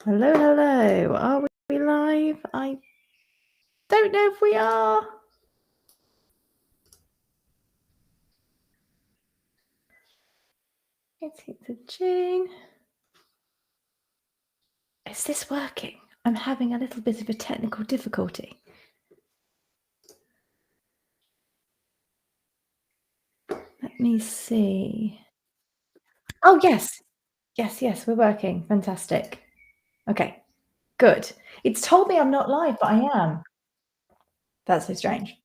Hello, hello. Are we live? I don't know if we are. Let's hit the tune. Is this working? I'm having a little bit of a technical difficulty. Let me see. Oh, yes. Yes, we're working. Fantastic. Okay, good. It's told me I'm not live, but I am. That's so strange.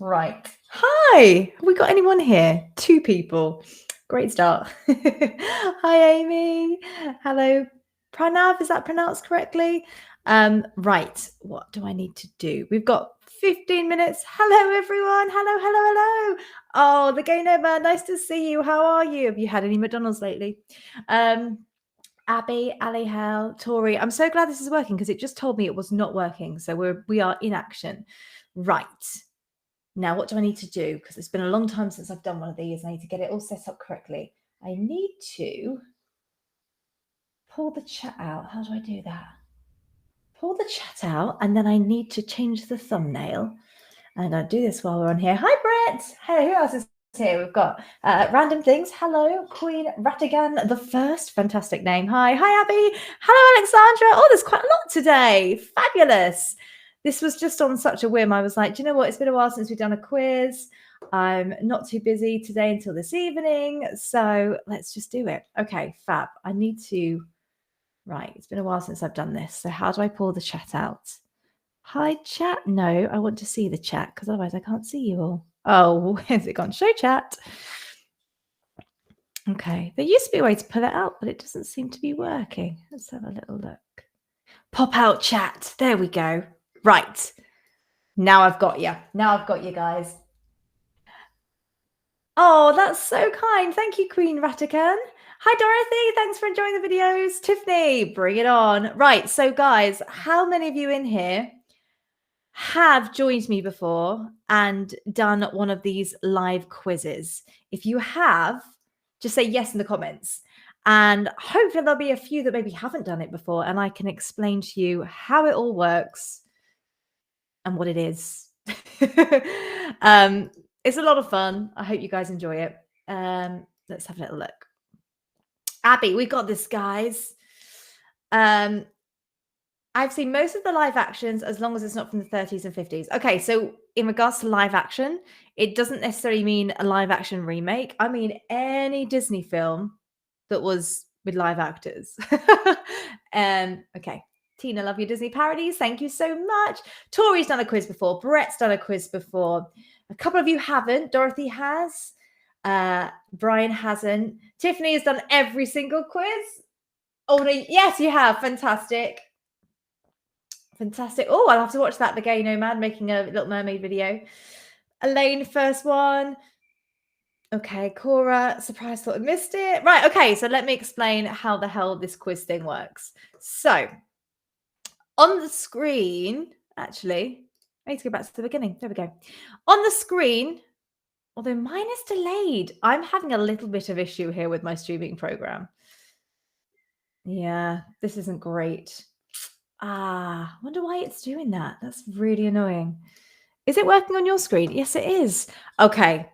Right. Hi. Have we got anyone here? 2 people. Great start. Hi, Amy. Hello, Pranav. Is that pronounced correctly? Right. What do I need to do? We've got 15 minutes. Hello, everyone. Hello. Oh, the Gay Nomad. Nice to see you. How are you? Have you had any McDonald's lately? Abby, Ali Hell, Tori. I'm so glad this is working because it just told me it was not working. So we are in action. Right. Now, what do I need to do? Because it's been a long time since I've done one of these. I need to get it all set up correctly. I need to pull the chat out. How do I do that? Pull the chat out, and then I need to change the thumbnail. And I'll do this while we're on here. Hi, Brett. Hey, who else is here? We've got Random Things. Hello, Queen Ratigan the First. Fantastic name. Hi, Abby. Hello, Alexandra. Oh, there's quite a lot today. Fabulous. This was just on such a whim. I was like, do you know what? It's been a while since we've done a quiz. I'm not too busy today until this evening. So let's just do it. Okay, fab. I need to. Right. It's been a while since I've done this. So how do I pull the chat out? Hi, chat. No, I want to see the chat because otherwise I can't see you all. Oh, where's it gone? Show chat. Okay. There used to be a way to pull it out, but it doesn't seem to be working. Let's have a little look. Pop out chat. There we go. Right. Now I've got you. Guys. Oh, that's so kind. Thank you, Queen Ratican. Hi, Dorothy. Thanks for enjoying the videos. Tiffany, bring it on. Right. So, guys, how many of you in here have joined me before and done one of these live quizzes? If you have, just say yes in the comments. And hopefully there'll be a few that maybe haven't done it before, and I can explain to you how it all works and what it is. It's a lot of fun. I hope you guys enjoy it. Let's have a little look. Abby, we got this, guys. I've seen most of the live actions as long as it's not from the 30s and 50s. Okay, so in regards to live action, it doesn't necessarily mean a live action remake. I mean any Disney film that was with live actors. Okay. Tina, love your Disney parodies. Thank you so much. Tori's done a quiz before. Brett's done a quiz before. A couple of you haven't. Dorothy has. Brian hasn't. Tiffany has done every single quiz. Oh, no, yes, you have. Fantastic. Fantastic. Oh, I'll have to watch that. The Gay Nomad making a Little Mermaid video. Elaine, first one. Okay, Cora, surprise, thought I missed it. Right, okay, so let me explain how the hell this quiz thing works. So, on the screen, actually, I need to go back to the beginning. There we go. On the screen, although mine is delayed, I'm having a little bit of issue here with my streaming program. Yeah, this isn't great. I wonder why it's doing that. That's really annoying. Is it working on your screen? Yes, it is. Okay.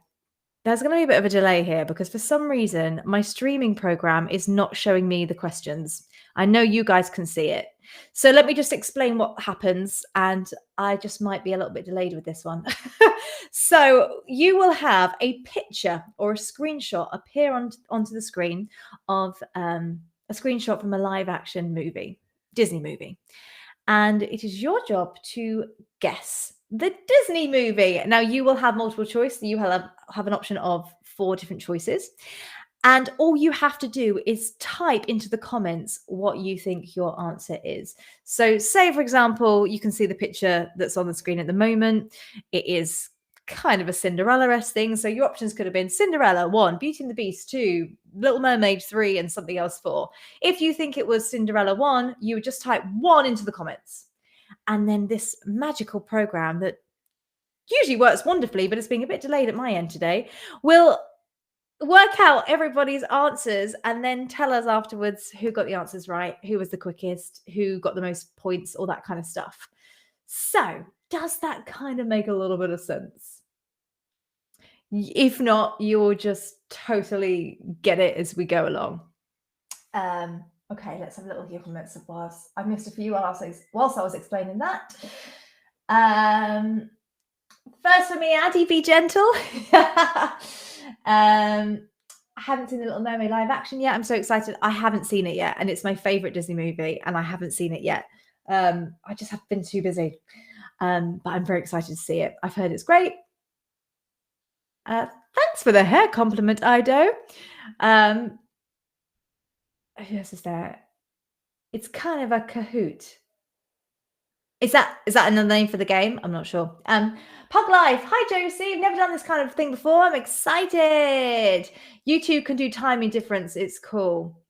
There's going to be a bit of a delay here because for some reason, my streaming program is not showing me the questions. I know you guys can see it. So let me just explain what happens. And I just might be a little bit delayed with this one. So you will have a picture or a screenshot appear onto the screen of a screenshot from a live action movie, Disney movie. And it is your job to guess the Disney movie. Now, you will have multiple choice. You have an option of 4 different choices. And all you have to do is type into the comments what you think your answer is. So say, for example, you can see the picture that's on the screen at the moment. It is kind of a Cinderella-esque thing. So your options could have been Cinderella 1, Beauty and the Beast 2, Little Mermaid 3, and something else 4. If you think it was Cinderella 1, you would just type 1 into the comments. And then this magical program that usually works wonderfully, but it's being a bit delayed at my end today, will work out everybody's answers and then tell us afterwards who got the answers right, who was the quickest, who got the most points, all that kind of stuff. So, does that kind of make a little bit of sense? If not, you'll just totally get it as we go along. Okay, let's have a little hear from it whilst I missed a few whilst I was explaining that. First for me, Addie, be gentle. I haven't seen the Little Mermaid live action yet. I'm so excited. I haven't seen it yet, and it's my favorite Disney movie, and I haven't seen it yet. I just have been too busy. But I'm very excited to see it. I've heard it's great. Thanks for the hair compliment, Ido. Who else is there? It's kind of a Kahoot. Is that another name for the game? I'm not sure. Pug Life. Hi, Josie. I've never done this kind of thing before. I'm excited. YouTube can do timing difference. It's cool.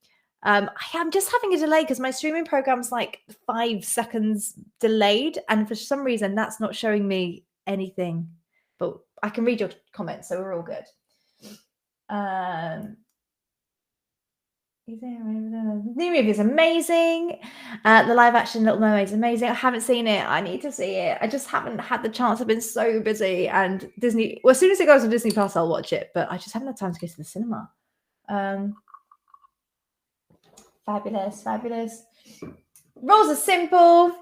I'm just having a delay because my streaming program's like 5 seconds delayed, and for some reason that's not showing me anything. But I can read your comments, so we're all good. The new movie is amazing. The live action Little Mermaid is amazing. I haven't seen it. I need to see it. I just haven't had the chance. I've been so busy. And Disney, well, as soon as it goes on Disney Plus, I'll watch it. But I just haven't had time to go to the cinema. Fabulous, fabulous. Rules are simple.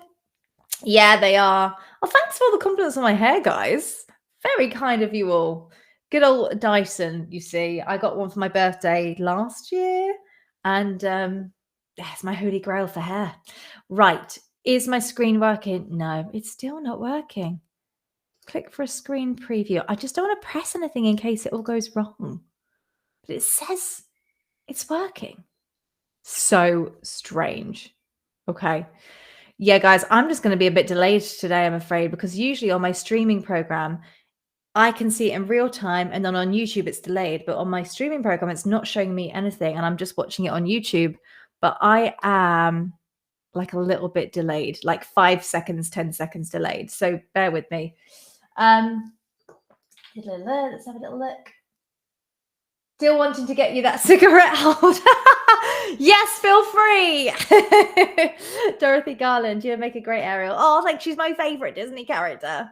Yeah, they are. Oh, thanks for all the compliments on my hair, guys. Very kind of you all. Good old Dyson, you see. I got one for my birthday last year. And it's my holy grail for hair. Right. Is my screen working? No, it's still not working. Click for a screen preview. I just don't want to press anything in case it all goes wrong. But it says it's working. So strange. Okay. Yeah, guys, I'm just going to be a bit delayed today, I'm afraid, because usually on my streaming program, I can see it in real time, and then on YouTube it's delayed, but on my streaming program it's not showing me anything, and I'm just watching it on YouTube. But I am like a little bit delayed, like 5 seconds, 10 seconds delayed. So bear with me. Let's have a little look. Still wanting to get you that cigarette holder. Yes, feel free. Dorothy Garland, you make a great Ariel. Oh, like she's my favorite Disney character.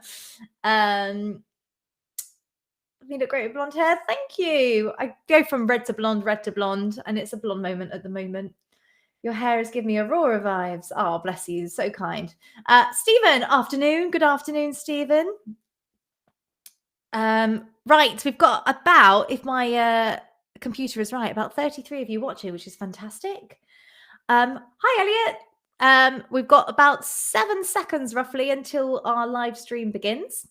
You look great with blonde hair. Thank you. I go from red to blonde, and it's a blonde moment at the moment. Your hair has given me Aurora vibes. Oh, bless you. So kind. Stephen, afternoon. Good afternoon, Stephen. Right, we've got about, if my computer is right, about 33 of you watching, which is fantastic. Hi, Elliot. We've got about 7 seconds roughly until our live stream begins.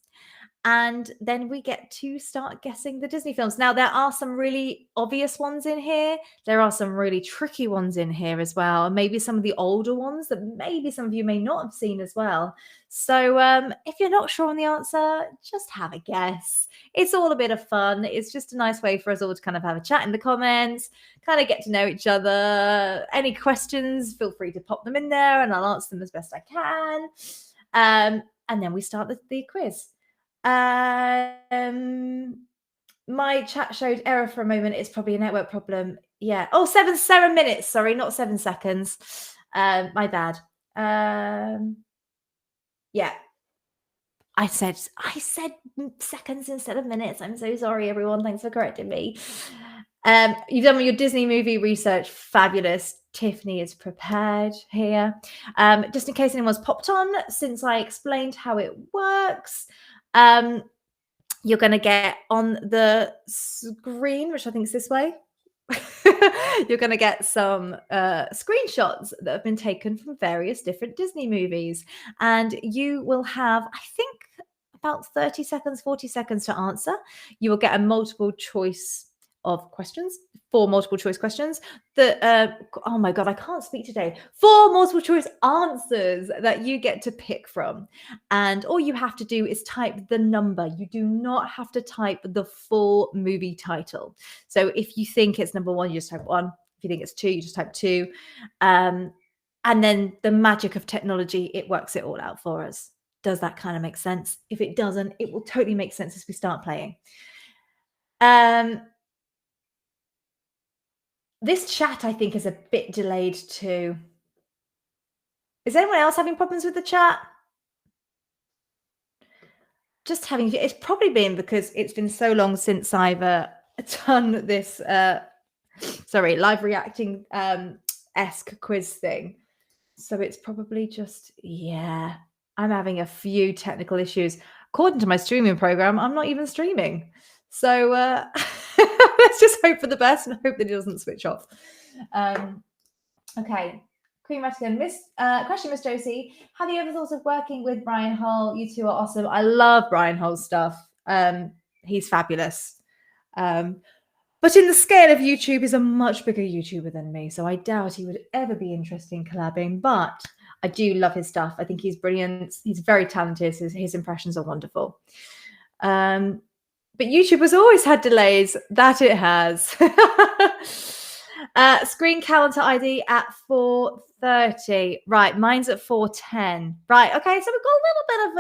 And then we get to start guessing the Disney films. Now, there are some really obvious ones in here. There are some really tricky ones in here as well. And maybe some of the older ones that maybe some of you may not have seen as well. So if you're not sure on the answer, just have a guess. It's all a bit of fun. It's just a nice way for us all to kind of have a chat in the comments, kind of get to know each other. Any questions, feel free to pop them in there and I'll answer them as best I can. And then we start the quiz. My chat showed error for a moment. It's probably a network problem. Yeah. Oh, 7 minutes. Sorry, not 7 seconds. My bad. Yeah. I said seconds instead of minutes. I'm so sorry, everyone. Thanks for correcting me. You've done your Disney movie research. Fabulous. Tiffany is prepared here. Just in case anyone's popped on, since I explained how it works, you're going to get on the screen, which I think is this way. You're going to get some screenshots that have been taken from various different Disney movies. And you will have, I think, about 30 seconds, 40 seconds to answer. You will get a multiple choice of questions, 4 multiple choice questions that, oh my God, I can't speak today. 4 multiple choice answers that you get to pick from. And all you have to do is type the number. You do not have to type the full movie title. So if you think it's number 1, you just type 1. If you think it's 2, you just type 2. And then the magic of technology, it works it all out for us. Does that kind of make sense? If it doesn't, it will totally make sense as we start playing. This chat, I think, is a bit delayed too. Is anyone else having problems with the chat? Just having, it's probably been because it's been so long since I've done this live reacting esque quiz thing. So it's probably just, yeah, I'm having a few technical issues. According to my streaming program, I'm not even streaming. So let's just hope for the best and hope that it doesn't switch off. Okay. Queen Vatican, question, Miss Josie. Have you ever thought of working with Brian Hull? You two are awesome. I love Brian Hull's stuff. He's fabulous. But in the scale of YouTube, he's a much bigger YouTuber than me, so I doubt he would ever be interested in collabing. But I do love his stuff. I think he's brilliant. He's very talented. His impressions are wonderful. But YouTube has always had delays. That it has. Screen calendar ID at 4:30. Right, mine's at 4:10. Right, okay, so we've got a little bit of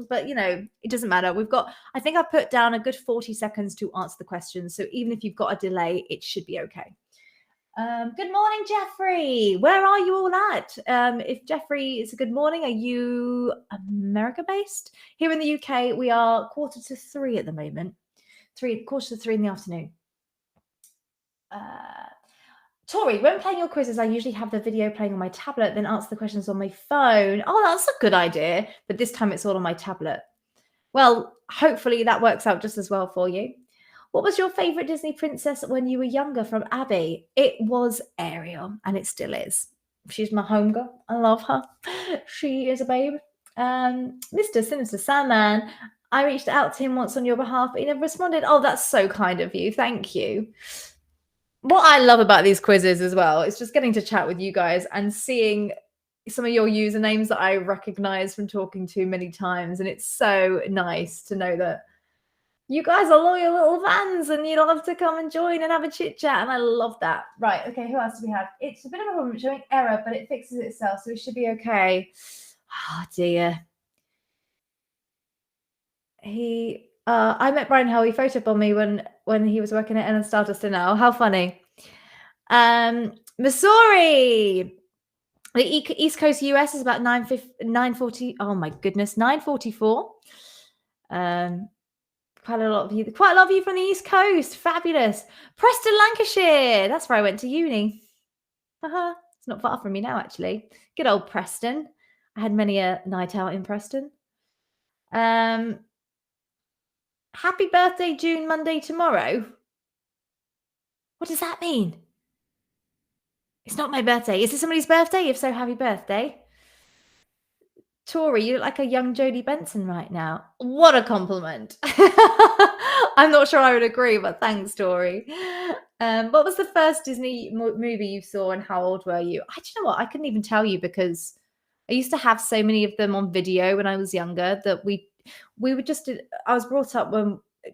a, but you know, it doesn't matter. We've got, I think I put down a good 40 seconds to answer the questions. So even if you've got a delay, it should be okay. Good morning, Jeffrey. Where are you all at? If Jeffrey is a good morning, are you America based? Here in the UK, we are 2:45 at the moment. 3:45 in the afternoon. Tori, when playing your quizzes, I usually have the video playing on my tablet, then answer the questions on my phone. Oh, that's a good idea. But this time it's all on my tablet. Well, hopefully that works out just as well for you. What was your favorite Disney princess when you were younger? From Abby. It was Ariel, and it still is. She's my homegirl. I love her. She is a babe. Mr. Sinister Sandman, I reached out to him once on your behalf, but he never responded. Oh, that's so kind of you. Thank you. What I love about these quizzes as well is just getting to chat with you guys and seeing some of your usernames that I recognize from talking to many times. And it's so nice to know that you guys are loyal little fans and you love to come and join and have a chit chat. And I love that. Right. Okay. Who else do we have? It's a bit of a problem showing error, but it fixes itself. So it should be okay. Oh, dear. I met Brian Hull. He photobombed me when he was working at Ellen Stardust now. How funny. Missouri. The East Coast US is about 9:40. Oh my goodness, 9:44. Quite a lot of you from the East Coast. Fabulous. Preston, Lancashire. That's where I went to uni. It's not far from me now, actually. Good old Preston. I had many a night out in Preston. Happy birthday, June, Monday, tomorrow. What does that mean? It's not my birthday. Is it somebody's birthday? If so, happy birthday. Tori, you look like a young Jodie Benson right now. What a compliment. I'm not sure I would agree, but thanks, Tori. What was the first Disney movie you saw and how old were you? Do you know what? I couldn't even tell you because I used to have so many of them on video when I was younger that we would just, I was brought up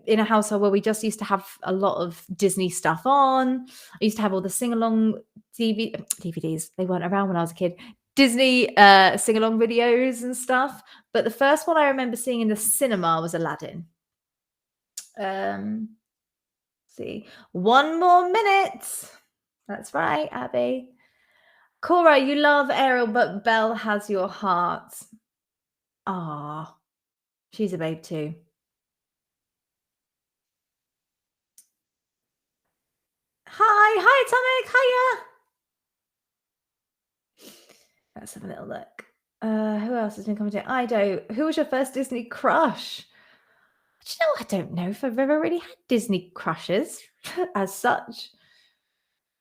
in a household where we just used to have a lot of Disney stuff on. I used to have all the sing-along DVDs. They weren't around when I was a kid. Disney sing-along videos and stuff. But the first one I remember seeing in the cinema was Aladdin. See, 1 more minute. That's right, Abby. Cora, you love Ariel, but Belle has your heart. Ah, she's a babe too. Hi, Atomic. Hiya. Let's have a little look. Who else has been commenting? Ido, who was your first Disney crush? Do you know, I don't know if I've ever really had Disney crushes as such.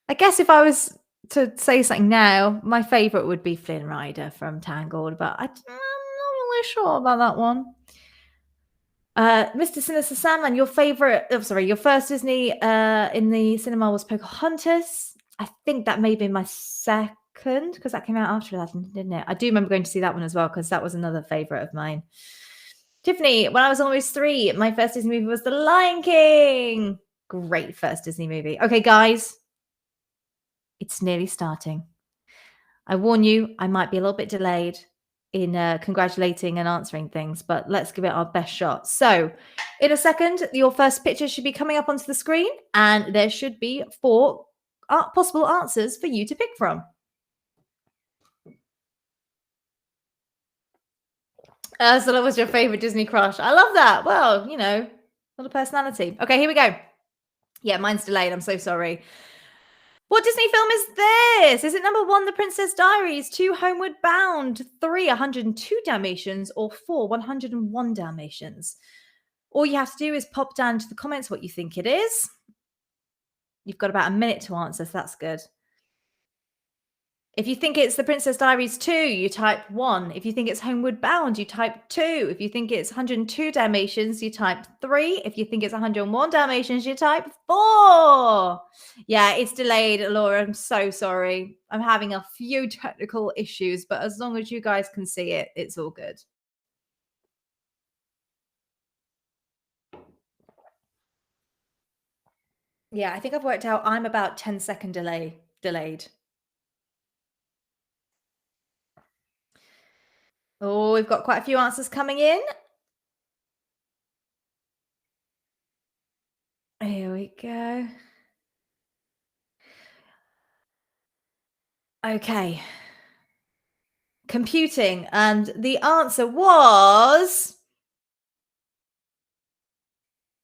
I guess if I was to say something now, my favorite would be Flynn Rider from Tangled, but I'm not really sure about that one. Mr. Sinister Sandman, your first Disney in the cinema was Pocahontas. I think that may have been my second because that came out after that, didn't it? I do remember going to see that one as well because that was another favorite of mine. Tiffany, when I was almost 3, my first Disney movie was The Lion King. Great first Disney movie. Okay, guys, it's nearly starting. I warn you, I might be a little bit delayed in congratulating and answering things, but let's give it our best shot. So in a second, your first picture should be coming up onto the screen and there should be 4 possible answers for you to pick from. Ursula was your favorite Disney crush. I love that. Well, not a personality. Okay, here we go. Yeah, mine's delayed. I'm so sorry. What Disney film is this? Is it number 1, The Princess Diaries, 2, Homeward Bound, 3, 102 Dalmatians, or 4, 101 Dalmatians? All you have to do is pop down to the comments what you think it is. You've got about a minute to answer, so that's good. If you think it's The Princess Diaries 2, you type 1. If you think it's Homeward Bound, you type 2. If you think it's 102 Dalmatians, you type 3. If you think it's 101 Dalmatians, you type 4. Yeah, it's delayed, Laura. I'm so sorry. I'm having a few technical issues, but as long as you guys can see it, it's all good. Yeah, I think I've worked out I'm about 10-second delayed. Oh, we've got quite a few answers coming in. Here we go. Okay. Computing, and the answer was,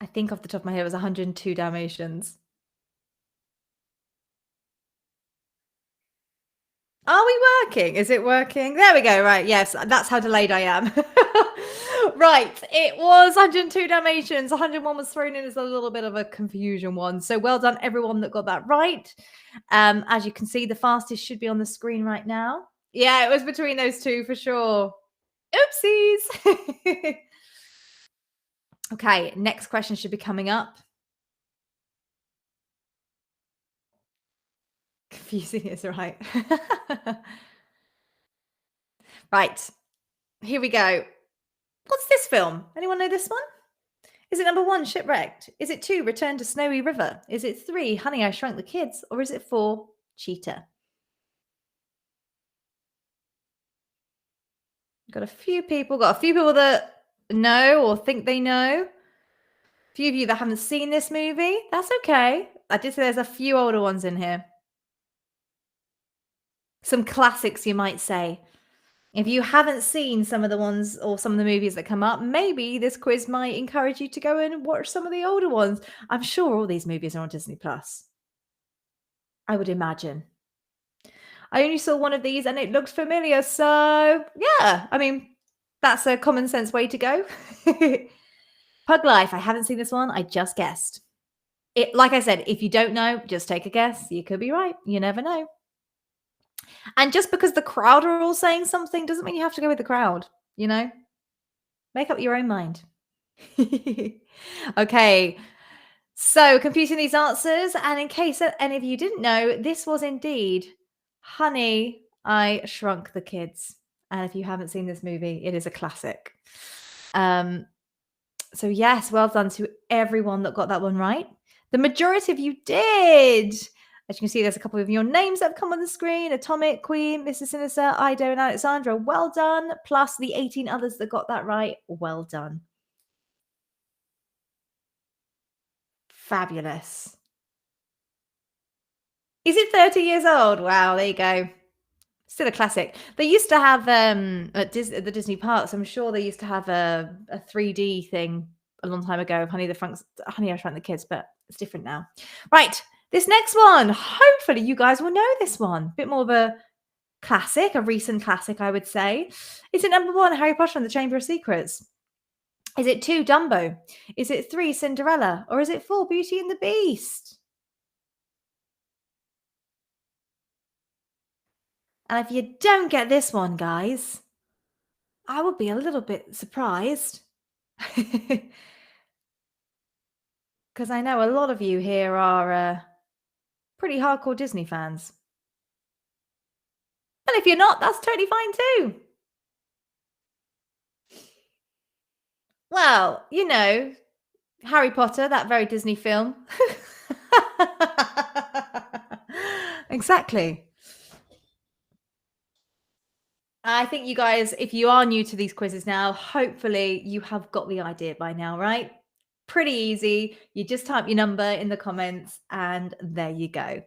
I think off the top of my head, it was 102 Dalmatians. Are we working? Is it working? There we go. Right. Yes, that's how delayed I am. Right. It was 102 Dalmatians. 101 was thrown in as a little bit of a confusion one. So well done, everyone that got that right. As you can see, the fastest should be on the screen right now. Yeah, it was between those two for sure. Oopsies. Okay, next question should be coming up. Confusing is right. Right, here we go. What's this film? Anyone know this one? Is it number 1, Shipwrecked? Is it 2, Return to Snowy River? Is it 3, Honey, I Shrunk the Kids? Or is it 4, Cheetah? Got a few people that know or think they know. A few of you that haven't seen this movie. That's okay. I did say there's a few older ones in here. Some classics, you might say. If you haven't seen some of the ones or some of the movies that come up, maybe this quiz might encourage you to go and watch some of the older ones. I'm sure all these movies are on Disney Plus. I would imagine. I only saw one of these and it looked familiar, so yeah, I mean, that's a common sense way to go. Pug Life. I haven't seen this one. I just guessed. It, like I said, if you don't know, just take a guess. You could be right. You never know. And just because the crowd are all saying something doesn't mean you have to go with the crowd, Make up your own mind. Okay. So, computing these answers, and in case any of you didn't know, this was indeed Honey, I Shrunk the Kids. And if you haven't seen this movie, it is a classic. So yes, well done to everyone that got that one right. The majority of you did. As you can see, there's a couple of your names that have come on the screen. Atomic, Queen, Mrs. Sinister, Ido, and Alexandra. Well done. Plus the 18 others that got that right. Well done. Fabulous. Is it 30 years old? Wow, there you go. Still a classic. They used to have at the Disney parks, I'm sure they used to have a 3D thing a long time ago of Honey, I Shrunk the Kids, but it's different now. Right, this next one. Hopefully you guys will know this one. Bit more of a classic, a recent classic, I would say. Is it number 1, Harry Potter and the Chamber of Secrets? Is it 2, Dumbo? Is it 3, Cinderella? Or is it 4, Beauty and the Beast? And if you don't get this one, guys, I would be a little bit surprised. Because I know a lot of you here are pretty hardcore Disney fans. And if you're not, that's totally fine too. Well, Harry Potter, that very Disney film. Exactly. I think you guys, if you are new to these quizzes now, hopefully you have got the idea by now, right? Pretty easy. You just type your number in the comments and there you go.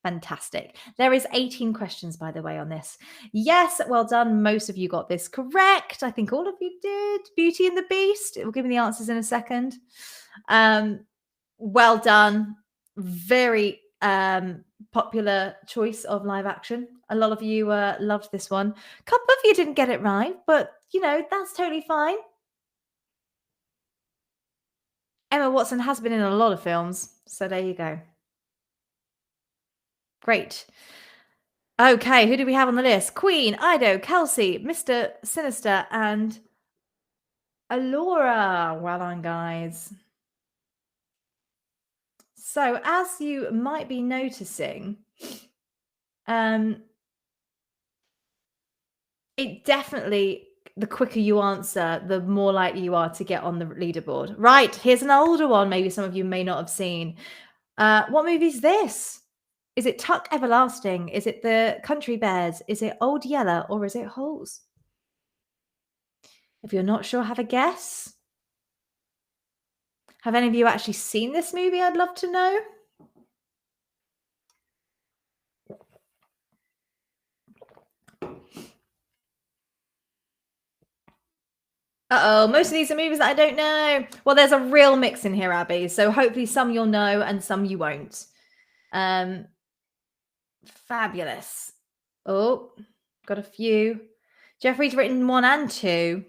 Fantastic. There is 18 questions, by the way, on this. Yes, well done. Most of you got this correct. I think all of you did. Beauty and the Beast. It will give me the answers in a second. Well done. Very popular choice of live action. A lot of you loved this one. A couple of you didn't get it right, but that's totally fine. Emma Watson has been in a lot of films, so there you go. Great. Okay, who do we have on the list? Queen, Ido, Kelsey, Mr. Sinister, and Alora. Well done, guys. So, as you might be noticing, it definitely, the quicker you answer, the more likely you are to get on the leaderboard. Right, here's an older one, maybe some of you may not have seen. What movie is this? Is it Tuck Everlasting? Is it The Country Bears? Is it Old Yeller? Or is it Holes? If you're not sure, have a guess. Have any of you actually seen this movie? I'd love to know. Uh-oh, most of these are movies that I don't know. Well, there's a real mix in here, Abby. So hopefully some you'll know and some you won't. Fabulous. Oh, got a few. Jeffrey's written 1 and 2.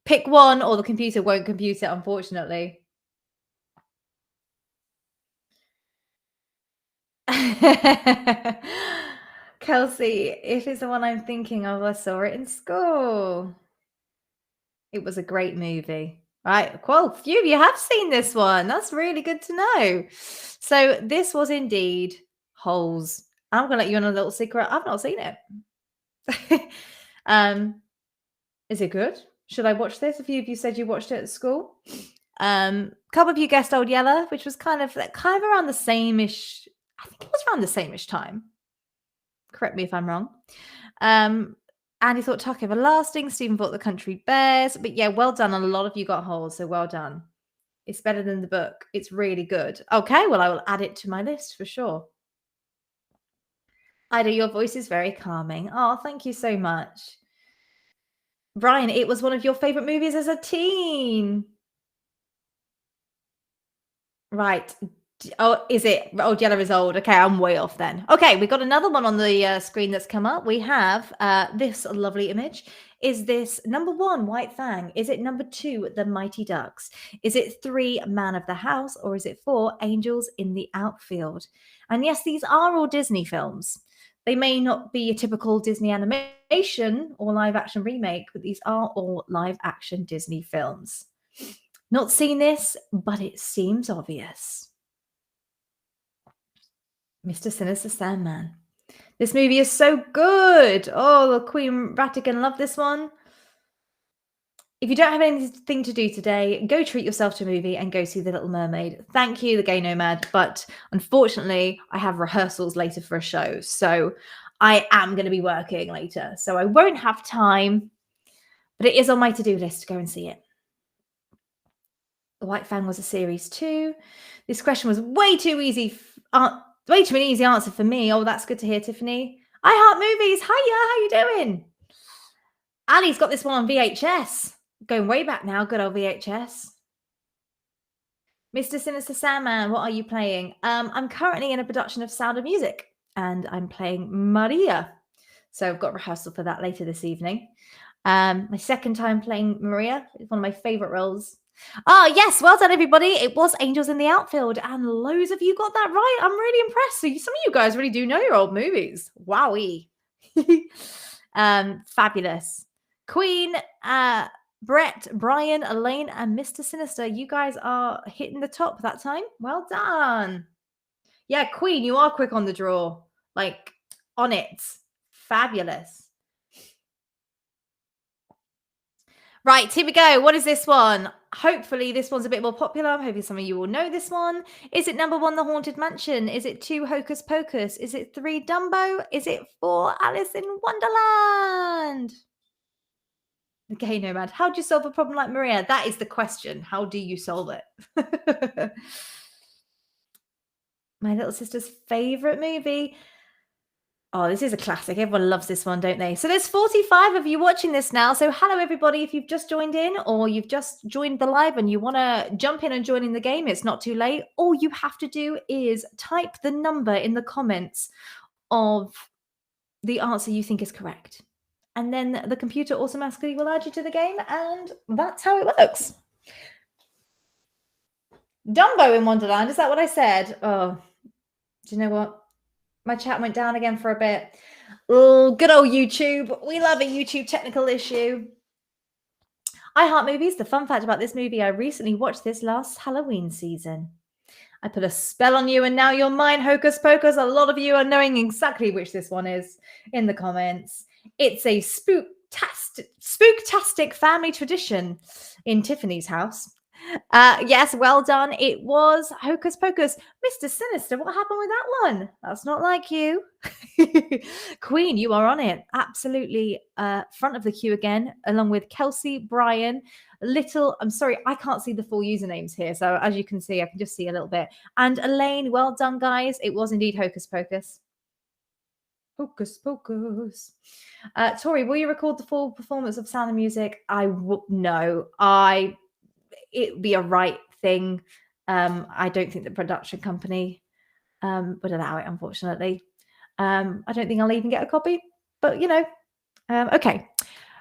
Pick one or the computer won't compute it, unfortunately. Kelsey, if it's the one I'm thinking of, I saw it in school. It was a great movie. Right, well, few of you have seen this one. That's really good to know. So this was indeed Holes. I'm going to let you in a little secret. I've not seen it. Is it good? Should I watch this? A few of you said you watched it at school. Couple of you guessed Old Yeller, which was kind of around the same-ish. I think it was around the same-ish time. Correct me if I'm wrong. Andy thought Tuck Everlasting. Stephen thought The Country Bears. But yeah, well done. A lot of you got Holes, so well done. It's better than the book. It's really good. Okay, well, I will add it to my list for sure. Ida, your voice is very calming. Oh, thank you so much. Brian, it was one of your favorite movies as a teen. Right. Oh, is it? Old Yeller is old. Okay, I'm way off then. Okay, we got another one on the screen that's come up. We have this lovely image. Is this number 1, White Fang? Is it number 2, The Mighty Ducks? Is it 3, Man of the House? Or is it 4, Angels in the Outfield? And yes, these are all Disney films. They may not be a typical Disney animation or live action remake, but these are all live action Disney films. Not seen this, but it seems obvious. Mr. Sinister Sandman. This movie is so good. Oh, the Queen Ratigan love this one. If you don't have anything to do today, go treat yourself to a movie and go see The Little Mermaid. Thank you, The Gay Nomad. But unfortunately, I have rehearsals later for a show. So I am going to be working later. So I won't have time. But it is on my to-do list to go and see it. The White Fang was a series 2. This question was way too easy. Way too an easy answer for me. Oh, that's good to hear, Tiffany. I Heart Movies. Hiya, how you doing? Ali's got this one on VHS. Going way back now. Good old VHS. Mr. Sinister Sandman, what are you playing? I'm currently in a production of Sound of Music, and I'm playing Maria. So I've got rehearsal for that later this evening. My second time playing Maria. It's one of my favorite roles. Oh, yes. Well done, everybody. It was Angels in the Outfield, and loads of you got that right. I'm really impressed. So some of you guys really do know your old movies. Wowie. Fabulous. Queen, Brett, Brian, Elaine, and Mr. Sinister. You guys are hitting the top that time. Well done. Yeah, Queen, you are quick on the draw. Like, on it. Fabulous. Right, here we go. What is this one? Hopefully this one's a bit more popular. I'm hoping some of you will know this one. Is it number 1, The Haunted Mansion? Is it 2, Hocus Pocus? Is it 3, Dumbo? Is it 4, Alice in Wonderland? The Gay Nomad. How do you solve a problem like Maria? That is the question. How do you solve it? My little sister's favorite movie. Oh, this is a classic. Everyone loves this one, don't they? So there's 45 of you watching this now. So hello, everybody. If you've just joined in or you've just joined the live and you want to jump in and join in the game, it's not too late. All you have to do is type the number in the comments of the answer you think is correct. And then the computer automatically will add you to the game. And that's how it works. Dumbo in Wonderland. Is that what I said? Oh, do you know what? My chat went down again for a bit. Oh, good old YouTube. We love a YouTube technical issue. I Heart Movies. The fun fact about this movie, I recently watched this last Halloween season. I put a spell on you and now you're mine, Hocus Pocus. A lot of you are knowing exactly which this one is in the comments. It's a spooktastic family tradition in Tiffany's house. Yes, well done. It was Hocus Pocus. Mr. Sinister, what happened with that one? That's not like you. Queen, you are on it. Absolutely front of the queue again, along with Kelsey, Brian, Little. I'm sorry, I can't see the full usernames here. So as you can see, I can just see a little bit. And Elaine, well done, guys. It was indeed Hocus Pocus. Hocus Pocus. Tori, will you record the full performance of Sound of Music? No. It'd be a right thing. I don't think the production company would allow it, unfortunately. I don't think I'll even get a copy, but okay.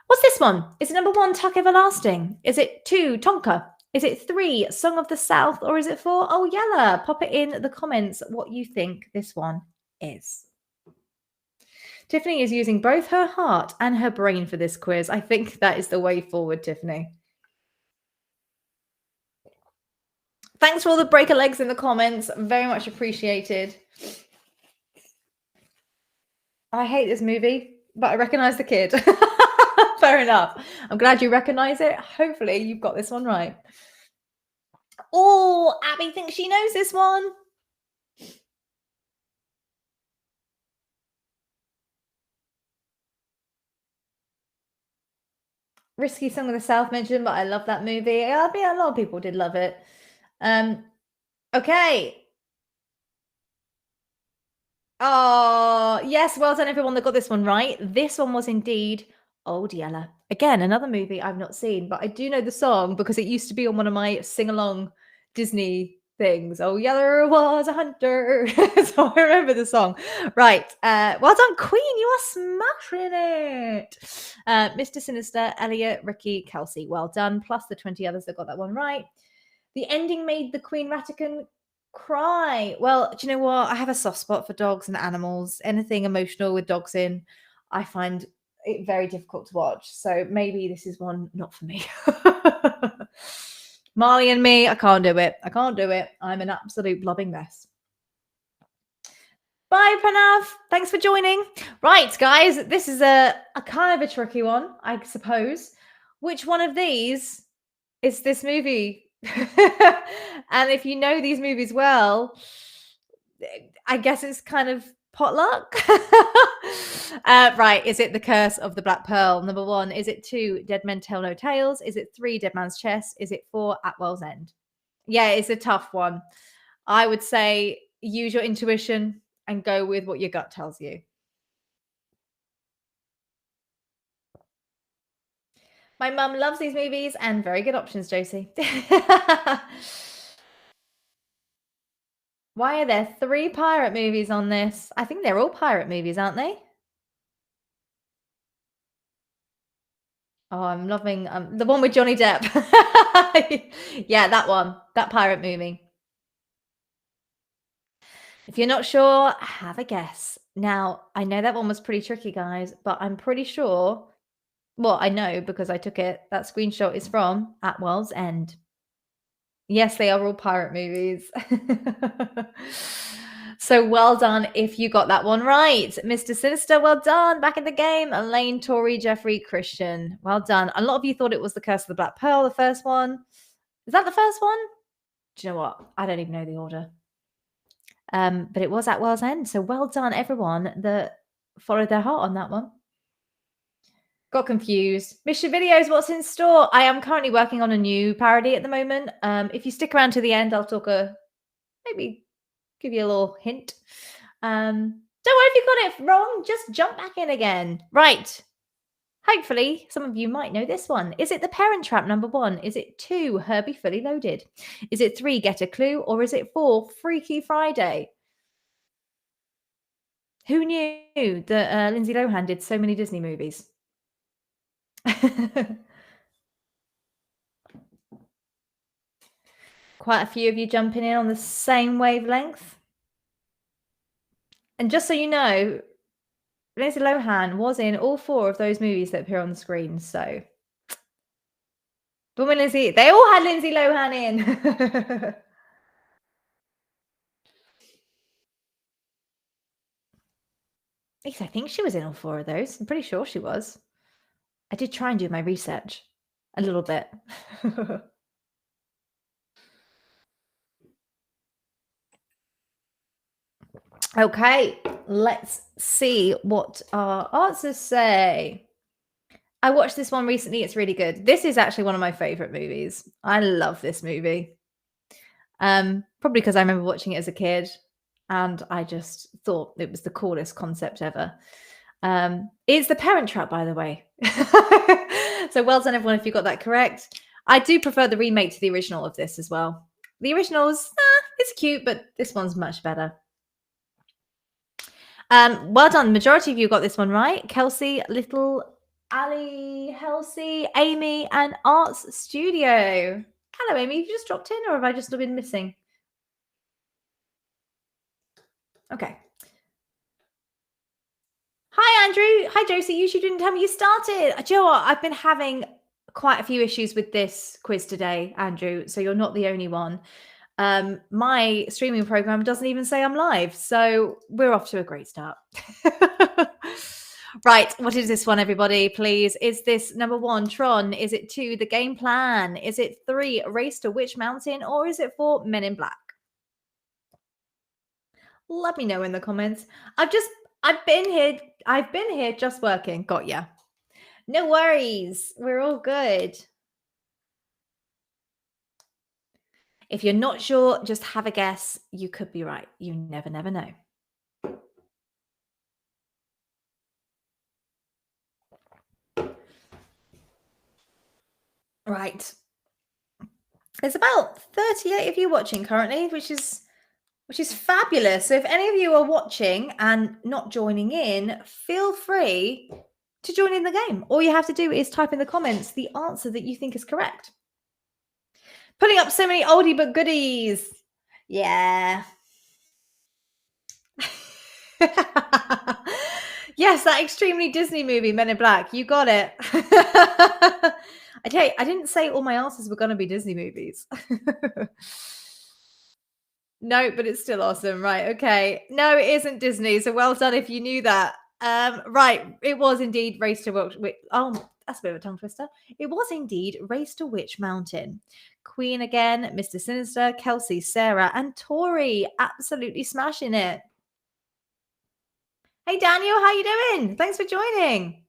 What's this one? Is it number 1, Tuck Everlasting? Is it 2, Tonka? Is it 3, Song of the South? Or is it 4, Oh Yella? Pop it in the comments what you think this one is. Tiffany is using both her heart and her brain for this quiz. I think that is the way forward, Tiffany. Thanks for all the breaker legs in the comments. Very much appreciated. I hate this movie, but I recognize the kid. Fair enough. I'm glad you recognize it. Hopefully you've got this one right. Oh, Abby thinks she knows this one. Risky Song of the South mentioned, but I love that movie. I mean, a lot of people did love it. Okay. Oh, yes. Well done, everyone that got this one right. This one was indeed Old Yeller. Again, another movie I've not seen, but I do know the song because it used to be on one of my sing-along Disney things. Oh, Yeller was a hunter. So I remember the song. Right. Well done, Queen. You are smashing it. Mr. Sinister, Elliot, Ricky, Kelsey. Well done. Plus the 20 others that got that one right. The ending made the Queen Ratican cry. Well, do you know what? I have a soft spot for dogs and animals. Anything emotional with dogs in, I find it very difficult to watch. So maybe this is one not for me. Marley and me, I can't do it. I can't do it. I'm an absolute blobbing mess. Bye, Pranav. Thanks for joining. Right, guys, this is a kind of a tricky one, I suppose. Which one of these is this movie? And if you know these movies well, I guess it's kind of potluck. Right, is it The Curse of the Black Pearl? Number 1. Is it 2, Dead Men Tell No Tales? Is it 3, Dead Man's Chest? Is it 4, Atwell's End? Yeah, it's a tough one. I would say use your intuition and go with what your gut tells you. My mum loves these movies and very good options, Josie. Why are there 3 pirate movies on this? I think they're all pirate movies, aren't they? Oh, I'm loving the one with Johnny Depp. Yeah, that one. That pirate movie. If you're not sure, have a guess. Now, I know that one was pretty tricky, guys, but I'm pretty sure. Well, I know because I took it. That screenshot is from Atwell's End. Yes, they are all pirate movies. So well done if you got that one right. Mr. Sinister, well done. Back in the game. Elaine, Tori, Jeffrey, Christian. Well done. A lot of you thought it was The Curse of the Black Pearl, the first one. Is that the first one? Do you know what? I don't even know the order. But it was Atwell's End. So well done, everyone that followed their heart on that one. Got confused. Mission videos, what's in store? I am currently working on a new parody at the moment. If you stick around to the end, I'll talk maybe Give you a little hint. Don't worry if you got it wrong, just jump back in again. Right. Hopefully, some of you might know this one. Is it The Parent Trap, number 1? Is it 2, Herbie Fully Loaded? Is it 3, Get a Clue? Or is it 4, Freaky Friday? Who knew that Lindsay Lohan did so many Disney movies? Quite a few of you jumping in on the same wavelength. And just so you know, Lindsay Lohan was in all 4 of those movies that appear on the screen. So, Woman Lindsay, they all had Lindsay Lohan in. At least I think she was in all 4 of those. I'm pretty sure she was. I did try and do my research a little bit. Okay, let's see what our answers say. I watched this one recently. It's really good. This is actually one of my favorite movies. I love this movie. Probably because I remember watching it as a kid and I just thought it was the coolest concept ever. It's The Parent Trap, by the way. So well done, everyone, if you got that correct. I do prefer the remake to the original of this as well. The original's, it's cute, but this one's much better. Well done. Majority of you got this one right. Kelsey, Little, Ali, Halsey, Amy, and Arts Studio. Hello, Amy. Have you just dropped in or have I just been missing? Okay. Hi, Andrew. Hi, Josie. You didn't tell me you started. Do you know what? I've been having quite a few issues with this quiz today, Andrew, so you're not the only one. My streaming program doesn't even say I'm live, so we're off to a great start. Right, what is this one, everybody, please? Is this number 1, Tron? Is it 2, The Game Plan? Is it 3, Race to Witch Mountain? Or is it 4, Men in Black? Let me know in the comments. I've been here just working. Got ya. No worries. We're all good. If you're not sure, just have a guess. You could be right. You never know. Right. There's about 38 of you watching currently, which is fabulous. So if any of you are watching and not joining in, feel free to join in the game. All you have to do is type in the comments the answer that you think is correct. Putting up so many oldie but goodies. Yeah. Yes, that extremely Disney movie, Men in Black. You got it. Okay, I didn't say all my answers were going to be Disney movies. No, but it's still awesome. Right. Okay. No, it isn't Disney. So well done if you knew that. Right. It was indeed Race to Witch. Oh, that's a bit of a tongue twister. It was indeed Race to Witch Mountain. Queen again, Mr. Sinister, Kelsey, Sarah, and Tori absolutely smashing it. Hey, Daniel, how you doing? Thanks for joining.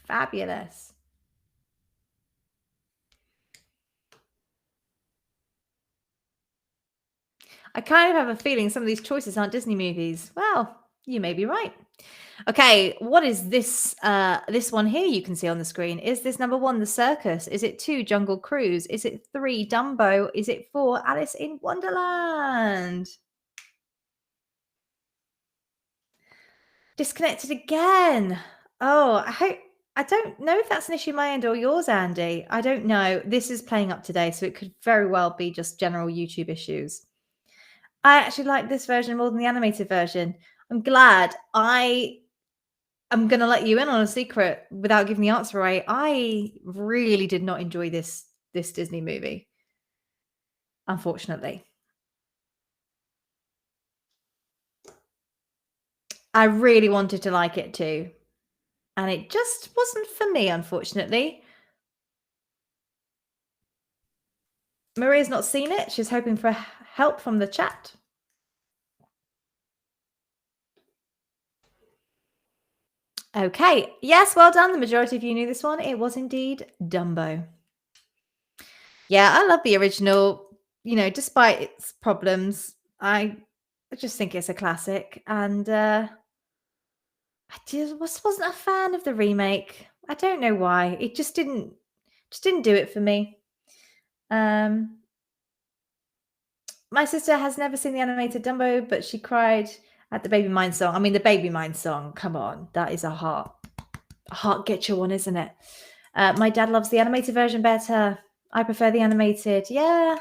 Fabulous. I kind of have a feeling some of these choices aren't Disney movies. Well, you may be right. Okay, what is this this one here you can see on the screen? Is this number 1, The Circus? Is it 2, Jungle Cruise? Is it 3, Dumbo? Is it 4, Alice in Wonderland? Disconnected again. Oh, I don't know if that's an issue my end or yours, Andy. I don't know. This is playing up today, so it could very well be just general YouTube issues. I actually like this version more than the animated version. I'm glad. I'm going to let you in on a secret without giving the answer away. I really did not enjoy this Disney movie, unfortunately. I really wanted to like it too. And it just wasn't for me, unfortunately. Maria's not seen it. She's hoping for help from the chat. Okay. Yes, well done. The majority of you knew this one. It was indeed Dumbo. Yeah, I love the original. You know, despite its problems, I just think it's a classic, and I wasn't a fan of the remake. I don't know why. It just didn't do it for me. Um, my sister has never seen the animated Dumbo, but she cried at the Baby Mine song. I mean, the Baby Mine song. Come on, that is a heart get you one, isn't it? My dad loves the animated version better. I prefer the animated. Yeah,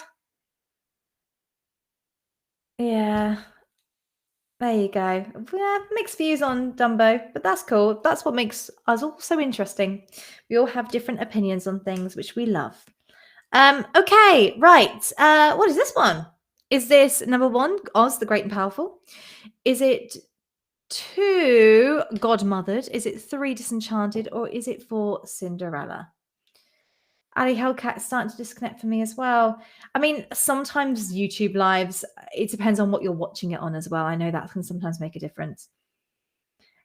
yeah. There you go. Yeah, mixed views on Dumbo, but that's cool. That's what makes us all so interesting. We all have different opinions on things, which we love. Okay, right. What is this one? Is this number one, Oz the Great and Powerful? Is it two, Godmothered? Is it three, Disenchanted? Or is it four, Cinderella? Ali Hellcat's starting to disconnect for me as well. I mean, sometimes YouTube lives, it depends on what you're watching it on as well. I know that can sometimes make a difference.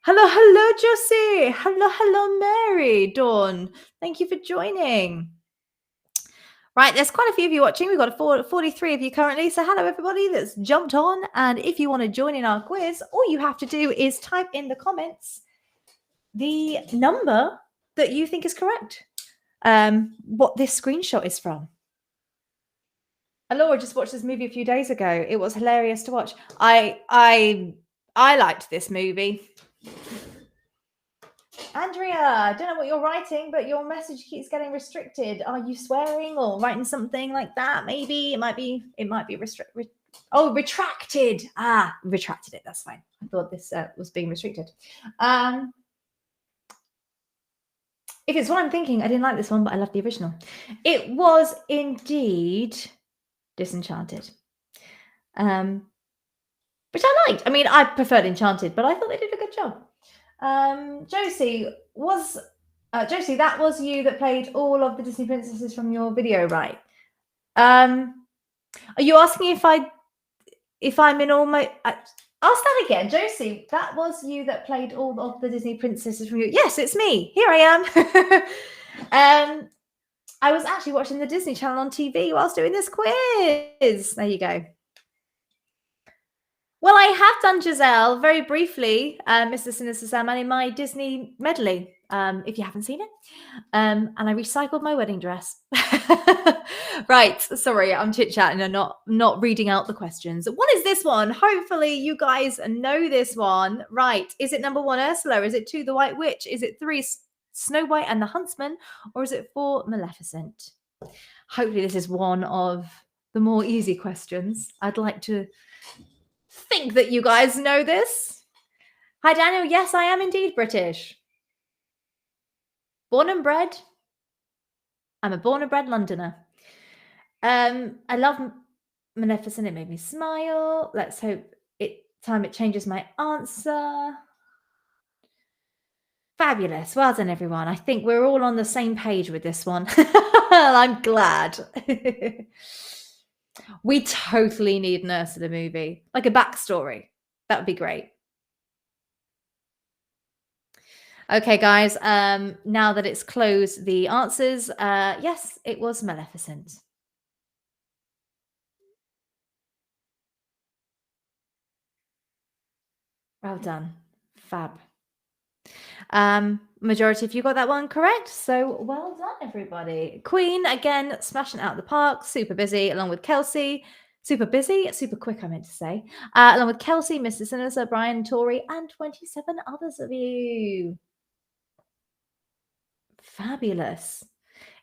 Hello, Josie. Hello, Mary. Dawn. Thank you for joining. Right, there's quite a few of you watching. We've got 43 of you currently. So hello, everybody that's jumped on. And if you want to join in our quiz, all you have to do is type in the comments the number that you think is correct. What this screenshot is from. Laura just watched this movie a few days ago. It was hilarious to watch. I liked this movie. Andrea, I don't know what you're writing, but your message keeps getting restricted. Are you swearing or writing something like that? Maybe it might be restricted. Oh, retracted. Retracted it. That's fine. I thought this was being restricted. If it's what I'm thinking, I didn't like this one, but I love the original. It was indeed Disenchanted. Which I liked. I mean, I preferred Enchanted, but I thought they did a good job. Josie, that was you that played all of the Disney princesses from your video, right? Are you asking if I'm in all my? Ask that again, Josie. That was you that played all of the Disney princesses from you. Yes, it's me. Here I am. I was actually watching the Disney Channel on TV whilst doing this quiz. There you go. Well, I have done Giselle very briefly, Mr. Sinister Sandman, in my Disney medley, if you haven't seen it. And I recycled my wedding dress. Right, sorry, I'm chit-chatting and not reading out the questions. What is this one? Hopefully you guys know this one. Right, is it number one, Ursula? Is it two, the White Witch? Is it three, Snow White and the Huntsman? Or is it four, Maleficent? Hopefully this is one of the more easy questions. I'd like to think that you guys know this. Hi, Daniel. Yes, I am indeed British. Born and bred. I'm a born and bred Londoner. I love Maleficent. It made me smile. Let's hope it changes my answer. Fabulous. Well done, everyone. I think we're all on the same page with this one. I'm glad. We totally need an Ursula movie, like a backstory. That would be great. Okay, guys, now that it's closed the answers, yes, it was Maleficent. Well done. Fab. Majority of you got that one correct, so well done, everybody. Queen, again, smashing it out of the park, super busy, along with Kelsey. Super busy, super quick, I meant to say. Along with Kelsey, Mr. Sinister, Brian, Tori, and 27 others of you. Fabulous.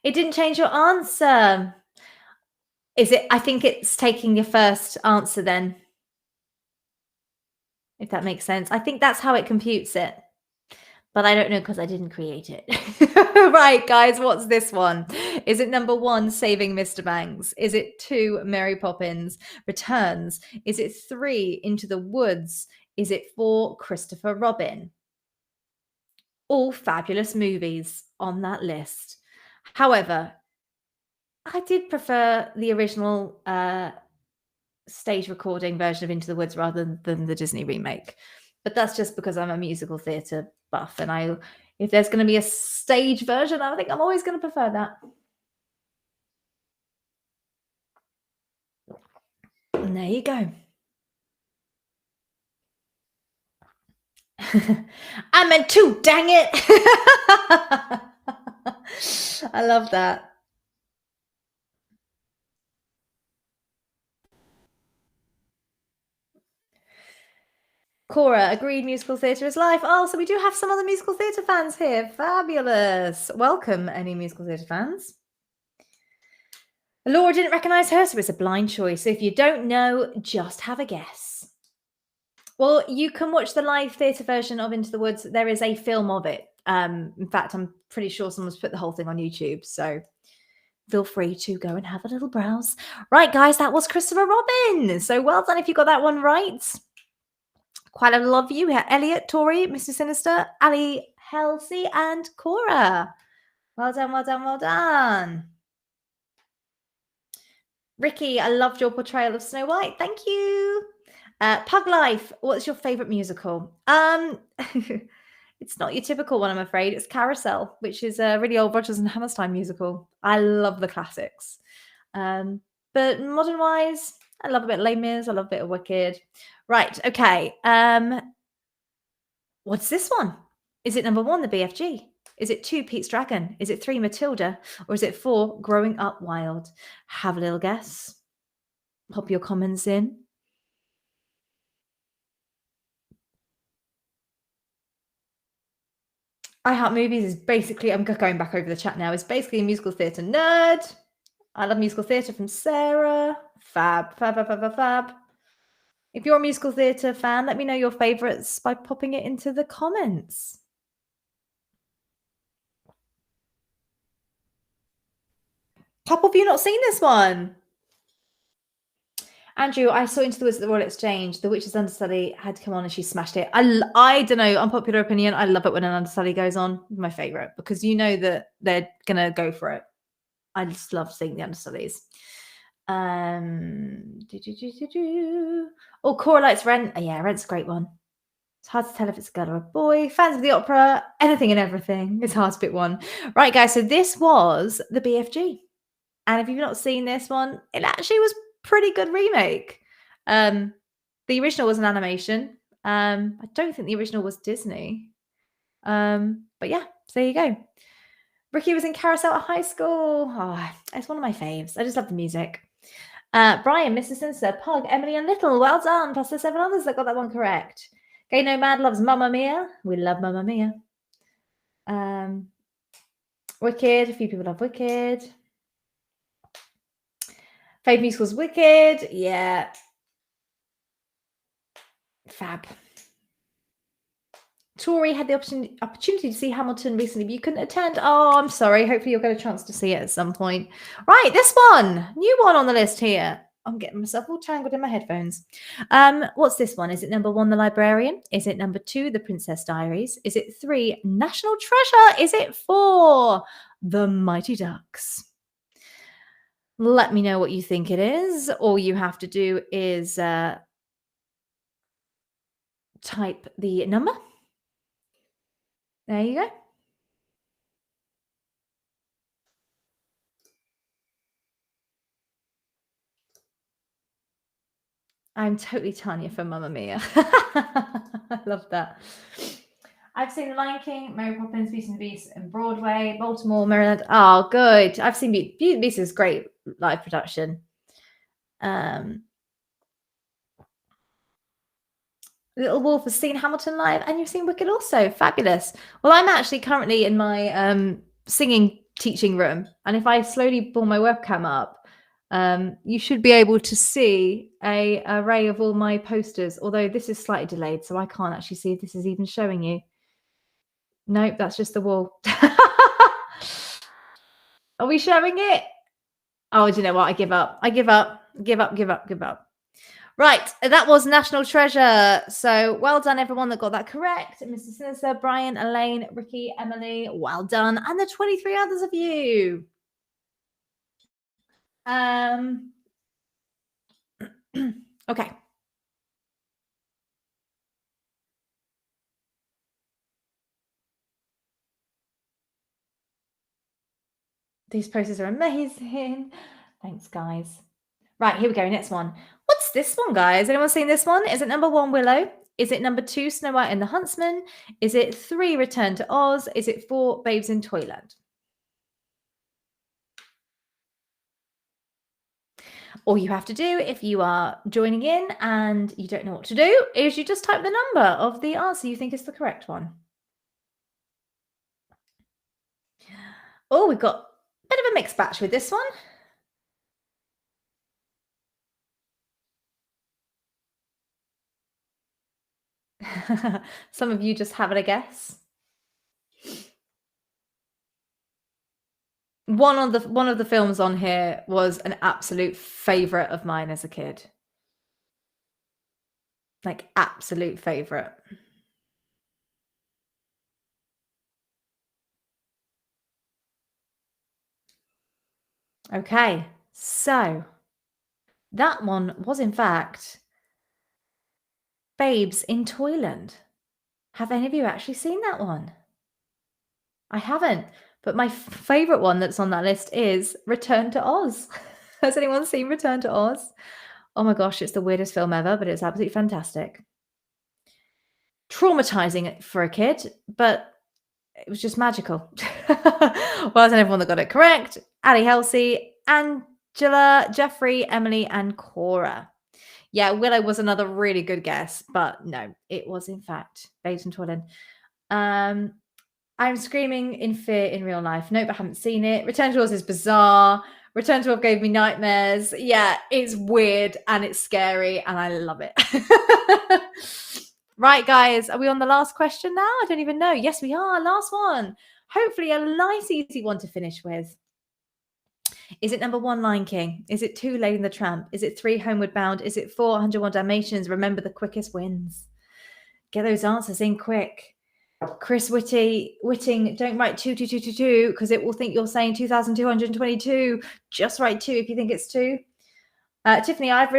It didn't change your answer. Is it? I think it's taking your first answer then. If that makes sense. I think that's how it computes it. But I don't know because I didn't create it. Right, guys, what's this one? Is it number one, Saving Mr. Banks? Is it two, Mary Poppins Returns? Is it three, Into the Woods? Is it four, Christopher Robin? All fabulous movies on that list. However, I did prefer the original stage recording version of Into the Woods rather than the Disney remake. But that's just because I'm a musical theatre buff, and if there's going to be a stage version, I think I'm always going to prefer that. And there you go. I meant to, dang it. I love that. Cora, agreed, musical theatre is life. Oh, so we do have some other musical theatre fans here. Fabulous. Welcome, any musical theatre fans. Laura didn't recognise her, so it's a blind choice. If you don't know, just have a guess. Well, you can watch the live theatre version of Into the Woods. There is a film of it. In fact, I'm pretty sure someone's put the whole thing on YouTube, so feel free to go and have a little browse. Right, guys, that was Christopher Robin. So well done if you got that one right. Quite a lot of you here. Elliot, Tori, Mr. Sinister, Ali, Halsey, and Cora. Well done, well done, well done. Ricky, I loved your portrayal of Snow White. Thank you. Pug Life, what's your favourite musical? It's not your typical one, I'm afraid. It's Carousel, which is a really old Rodgers and Hammerstein musical. I love the classics. But modern-wise, I love a bit of Les Mis. I love a bit of Wicked. Right, okay. What's this one? Is it number 1, the BFG? Is it 2, Pete's Dragon? Is it 3, Matilda? Or is it 4, Growing Up Wild? Have a little guess. Pop your comments in. iHeart Movies is basically, I'm going back over the chat now, is basically a musical theatre nerd. I love musical theatre from Sarah. Fab, fab, fab, fab, fab, fab. If you're a musical theatre fan, let me know your favourites by popping it into the comments. Couple of you not seen this one. Andrew, I saw Into the Woods at the Royal Exchange. The Witch's understudy had to come on and she smashed it. I don't know, unpopular opinion. I love it when an understudy goes on. My favourite, because you know that they're going to go for it. I just love seeing the understudies. Oh, Cora likes Rent. Oh, yeah, Rent's a great one. It's hard to tell if it's a girl or a boy. Fans of the opera, anything and everything. It's hard to pick one. Right, guys, so this was the BFG. And if you've not seen this one, it actually was pretty good remake. The original was an animation. I don't think the original was Disney. But yeah, so there you go. Ricky was in Carousel at high school. Oh, it's one of my faves. I just love the music. Brian, Mr. Sinister, Pug, Emily, and Little. Well done. Plus the 7 others that got that one correct. Gay Nomad loves Mamma Mia. We love Mamma Mia. Wicked. A few people love Wicked. Fave musicals, Wicked. Yeah. Fab. Tori had the opportunity to see Hamilton recently, but you couldn't attend. Oh, I'm sorry. Hopefully you'll get a chance to see it at some point. Right, this one. New one on the list here. I'm getting myself all tangled in my headphones. What's this one? Is it number 1, The Librarian? Is it number 2, The Princess Diaries? Is it 3, National Treasure? Is it 4, The Mighty Ducks? Let me know what you think it is. All you have to do is type the number. There you go. I'm totally Tanya for Mamma Mia. I love that. I've seen The Lion King, Mary Poppins, Beauty and the Beast, and Broadway, Baltimore, Maryland. Oh, good. I've seen Beauty and the Beast is great live production. Little Wolf has seen Hamilton live, and you've seen Wicked also. Fabulous. Well, I'm actually currently in my singing teaching room, and if I slowly pull my webcam up, you should be able to see an array of all my posters, although this is slightly delayed, so I can't actually see if this is even showing you. Nope, that's just the wall. Are we showing it? Oh, do you know what? I give up. I give up. Give up, give up, give up. Right, that was National Treasure. So well done, everyone that got that correct. Mr. Sinister, Brian, Elaine, Ricky, Emily, well done. And the 23 others of you. Okay. These posters are amazing. Thanks, guys. Right, here we go. Next one. What's this one, guys? Anyone seen this one? Is it number 1, Willow? Is it number 2, Snow White and the Huntsman? Is it 3, Return to Oz? Is it 4, Babes in Toyland? All you have to do if you are joining in and you don't know what to do is you just type the number of the answer you think is the correct one. Oh, we've got a bit of a mixed batch with this one. Some of you just having a guess. One of the films on here was an absolute favorite of mine as a kid. Like, absolute favorite. Okay, so that one was in fact Babes in Toyland. Have any of you actually seen that one? I haven't, but my favorite one that's on that list is Return to Oz. Has anyone seen Return to Oz? Oh my gosh, it's the weirdest film ever, but it's absolutely fantastic. Traumatizing for a kid, but it was just magical. Well done, everyone that got it correct. Ali Halsey, Angela, Jeffrey, Emily, and Cora. Yeah, Willow was another really good guess, but no, it was in fact Babes in Toyland. I'm screaming in fear in real life. Nope, I haven't seen it. Return to Oz is bizarre. Return to Oz gave me nightmares. Yeah, it's weird and it's scary and I love it. Right, guys, are we on the last question now? I don't even know. Yes, we are. Last one. Hopefully a nice, easy one to finish with. Is it number 1, Lion King? Is it 2, Lady and the Tramp? Is it 3, Homeward Bound? Is it 4, 101 Dalmatians? Remember, the quickest wins. Get those answers in quick. Chris Whitting, don't write 22222 because it will think you're saying 2,222. Just write 2 if you think it's 2. Tiffany, I've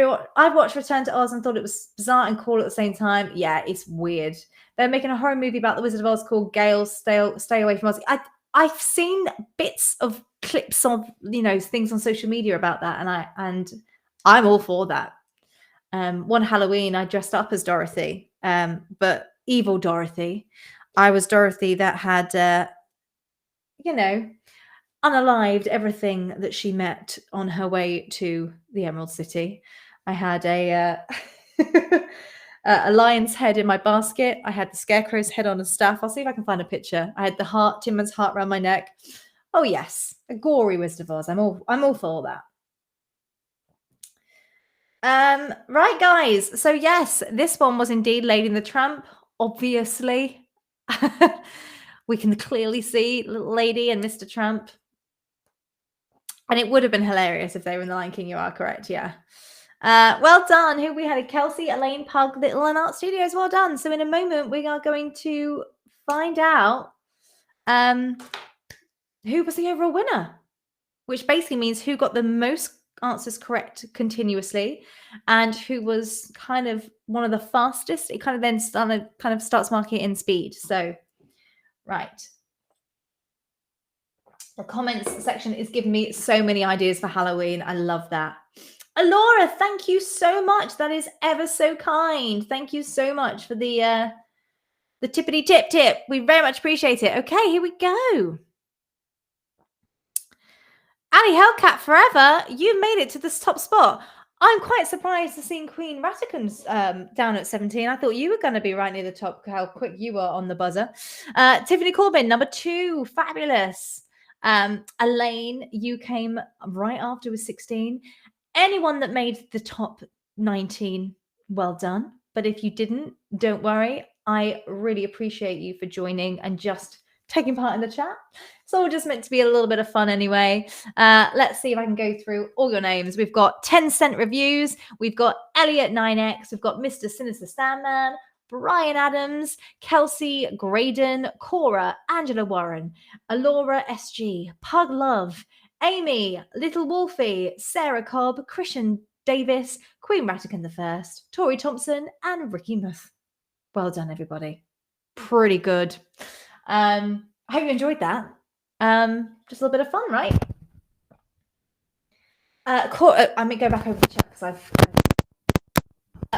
watched Return to Oz and thought it was bizarre and cool at the same time. Yeah, it's weird. They're making a horror movie about the Wizard of Oz called Gale, Stay Away from Oz. I've seen bits of clips of, things on social media about that, and I'm all for that. One Halloween, I dressed up as Dorothy, but evil Dorothy. I was Dorothy that had, unalived everything that she met on her way to the Emerald City. I had a lion's head in my basket. I had the scarecrow's head on a staff. I'll see if I can find a picture. I had the heart, Timmon's heart around my neck. Oh yes, a gory Wizard of Oz. I'm all for that. Right, guys. So yes, this one was indeed Lady and the Tramp. Obviously, we can clearly see Little Lady and Mr. Tramp. And it would have been hilarious if they were in The Lion King. You are correct, yeah. Well done. Who we had? Kelsey, Elaine, Pug, Little and Art Studios. Well done. So in a moment, we are going to find out who was the overall winner, which basically means who got the most answers correct continuously and who was kind of one of the fastest. It kind of then starts marking it in speed. So, right. The comments section is giving me so many ideas for Halloween. I love that. Alora, thank you so much. That is ever so kind. Thank you so much for the tippity tip. We very much appreciate it. Okay, here we go. Annie Hellcat Forever, you made it to this top spot. I'm quite surprised to see Queen Ratican's down at 17. I thought you were going to be right near the top, how quick you were on the buzzer. Tiffany Corbin, number 2, fabulous. Elaine, you came right after with 16. Anyone that made the top 19, well done. But if you didn't, don't worry. I really appreciate you for joining and just taking part in the chat. It's all just meant to be a little bit of fun anyway. Let's see if I can go through all your names. We've got 10-cent reviews. We've got Elliot 9X. We've got Mr. Sinister Sandman, Brian Adams, Kelsey Graydon, Cora, Angela Warren, Alora SG, Pug Love, Amy, Little Wolfie, Sarah Cobb, Christian Davis, Queen Ratican the First, Tori Thompson, and Ricky Muth. Well done, everybody. Pretty good. I hope you enjoyed that. Just a little bit of fun, right? I may go back over the chat because I've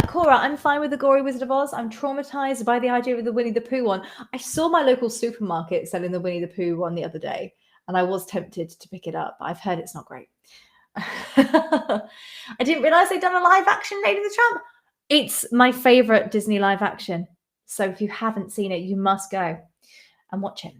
Cora, I'm fine with the gory Wizard of Oz. I'm traumatized by the idea of the Winnie the Pooh one. I saw my local supermarket selling the Winnie the Pooh one the other day, and I was tempted to pick it up. I've heard it's not great. I didn't realize they'd done a live action Lady and the Tramp. It's my favorite Disney live action. So if you haven't seen it, you must go and watch it.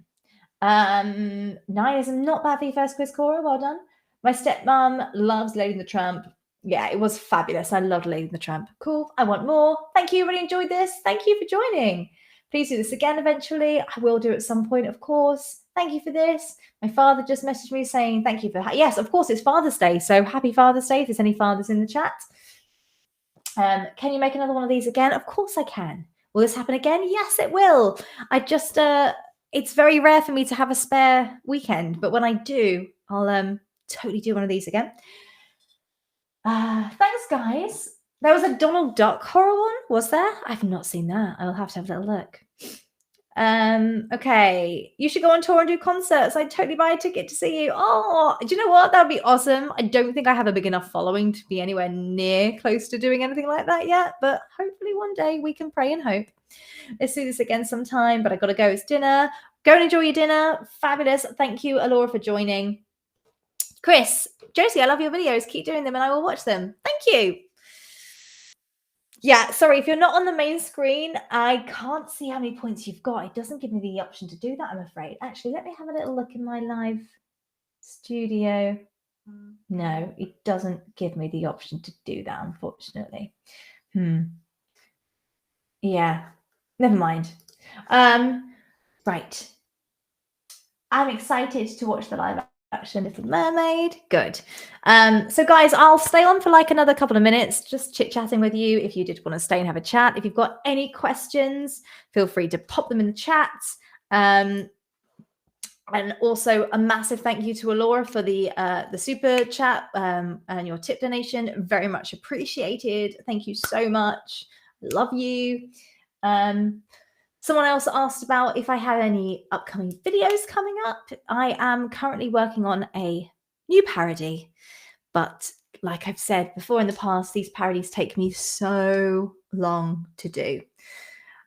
9 is not bad for your first quiz, Cora. Well done. My stepmom loves Lady and the Tramp. Yeah, it was fabulous. I loved Lady and the Tramp. Cool. I want more. Thank you. Really enjoyed this. Thank you for joining. Please do this again eventually. I will do it at some point, of course. Thank you for this. My father just messaged me saying thank you for that. Yes, of course, it's Father's Day. So happy Father's Day if there's any fathers in the chat. Can you make another one of these again? Of course I can. Will this happen again? Yes, it will. I just, it's very rare for me to have a spare weekend. But when I do, I'll totally do one of these again. Thanks, guys. There was a Donald Duck horror one, was there? I've not seen that. I'll have to have a little look. Okay. You should go on tour and do concerts. I'd totally buy a ticket to see you. Oh, do you know what? That would be awesome. I don't think I have a big enough following to be anywhere near close to doing anything like that yet, but hopefully one day we can pray and hope. Let's do this again sometime, but I got to go. It's dinner. Go and enjoy your dinner. Fabulous. Thank you, Alora, for joining. Chris, Josie, I love your videos. Keep doing them and I will watch them. Thank you. Yeah, sorry, if you're not on the main screen, I can't see how many points you've got. It doesn't give me the option to do that, I'm afraid. Actually, let me have a little look in my live studio. No, it doesn't give me the option to do that, unfortunately. Yeah, never mind. Right. I'm excited to watch the live action Little Mermaid. Good. So guys, I'll stay on for like another couple of minutes, just chit-chatting with you. If you did want to stay and have a chat, if you've got any questions, feel free to pop them in the chat. And also a massive thank you to Alora for the super chat and your tip donation. Very much appreciated. Thank you so much. Love you. Someone else asked about if I have any upcoming videos coming up. I am currently working on a new parody, but like I've said before in the past, these parodies take me so long to do.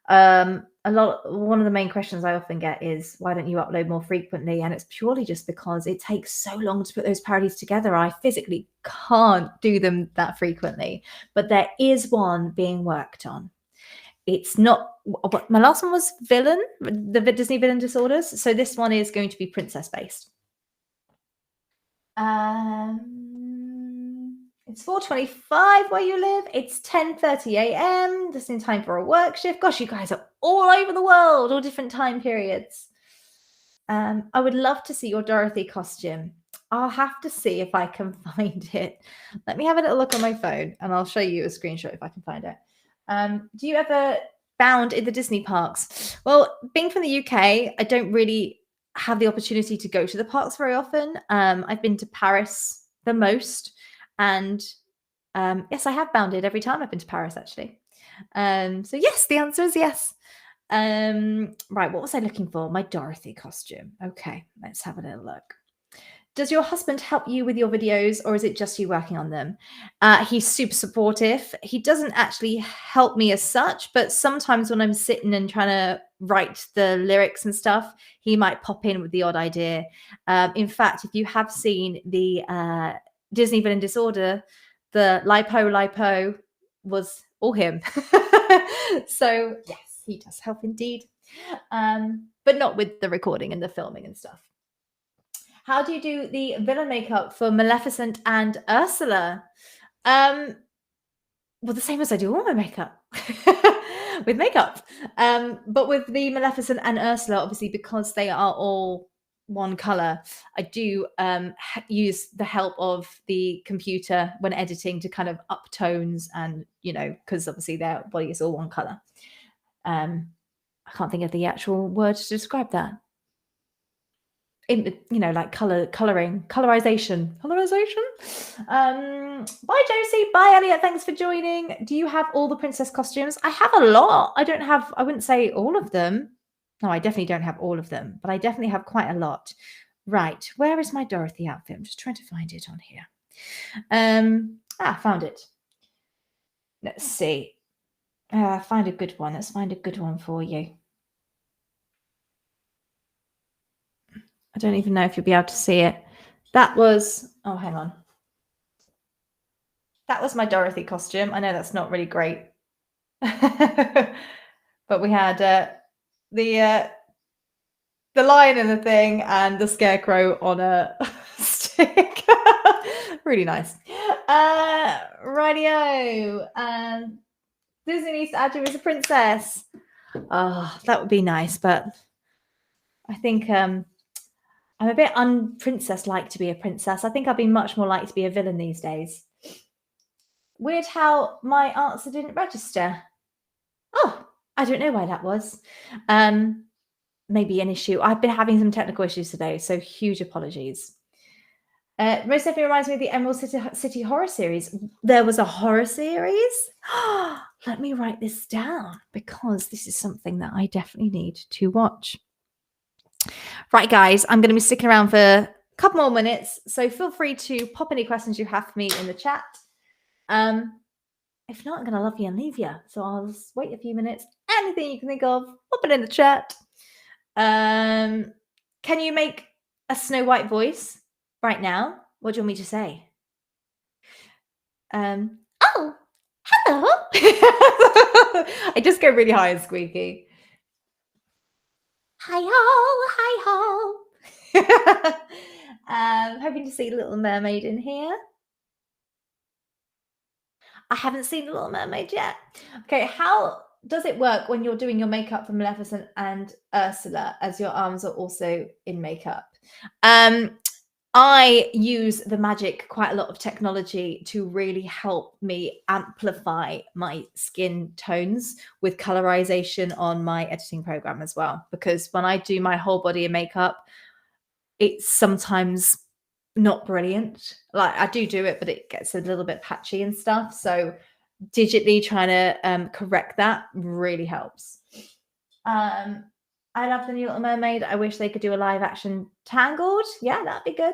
One of the main questions I often get is, why don't you upload more frequently? And it's purely just because it takes so long to put those parodies together. I physically can't do them that frequently, but there is one being worked on. It's not, my last one was Villain, the Disney Villain Disorders. So this one is going to be princess based. It's 4:25 where you live. It's 10:30 a.m. just in time for a work shift. Gosh, you guys are all over the world, all different time periods. I would love to see your Dorothy costume. I'll have to see if I can find it. Let me have a little look on my phone and I'll show you a screenshot if I can find it. Do you ever bound in the Disney parks? Well, being from the UK, I don't really have the opportunity to go to the parks very often. I've been to Paris the most, and yes, I have bounded every time I've been to Paris, actually. So yes, the answer is yes. Right, what was I looking for? My Dorothy costume. Okay, let's have a little look. Does your husband help you with your videos, or is it just you working on them? He's super supportive. He doesn't actually help me as such, but sometimes when I'm sitting and trying to write the lyrics and stuff, he might pop in with the odd idea. In fact, if you have seen the Disney Villain Disorder, the lipo was all him. So yes, he does help indeed, but not with the recording and the filming and stuff. How do you do the villain makeup for Maleficent and Ursula? Well, the same as I do all my makeup with makeup. But with the Maleficent and Ursula, obviously, because they are all one color, I do use the help of the computer when editing to kind of up tones and, you know, because obviously their body is all one color. I can't think of the actual word to describe that. Like colorization. Bye Josie, bye Elliot, thanks for joining. Do you have all the princess costumes? I have a lot. I wouldn't say all of them. No, I definitely don't have all of them, but I definitely have quite a lot. Right, where is my Dorothy outfit? I'm just trying to find it on here. Found it. Let's see. Find a good one. Let's find a good one for you. I don't even know if you'll be able to see it. That was, oh, hang on. That was my Dorothy costume. I know that's not really great. But we had the lion in the thing and the scarecrow on a stick. Really nice. Radio. Disney needs to add you as a princess. Oh, that would be nice, but I think I'm a bit unprincess-like to be a princess. I think I'd be much more like to be a villain these days. Weird how my answer didn't register. Oh, I don't know why that was. Maybe an issue. I've been having some technical issues today, so huge apologies. Most definitely reminds me of the Emerald City horror series. There was a horror series? Let me write this down because this is something that I definitely need to watch. Right, guys, I'm going to be sticking around for a couple more minutes, so feel free to pop any questions you have for me in the chat. If not, I'm going to love you and leave you. So I'll just wait a few minutes. Anything you can think of, pop it in the chat. Can you make a Snow White voice right now? What do you want me to say? Oh, hello. I just go really high and squeaky. Hi-ho, hi-ho. Hoping to see Little Mermaid in here. I haven't seen The Little Mermaid yet. Okay, how does it work when you're doing your makeup for Maleficent and Ursula, as your arms are also in makeup? I use the magic, quite a lot of technology to really help me amplify my skin tones with colorization on my editing program as well. Because when I do my whole body in makeup, it's sometimes not brilliant. Like I do it, but it gets a little bit patchy and stuff. So digitally trying to correct that really helps. I love the new Little Mermaid. I wish they could do a live action Tangled. Yeah, that'd be good.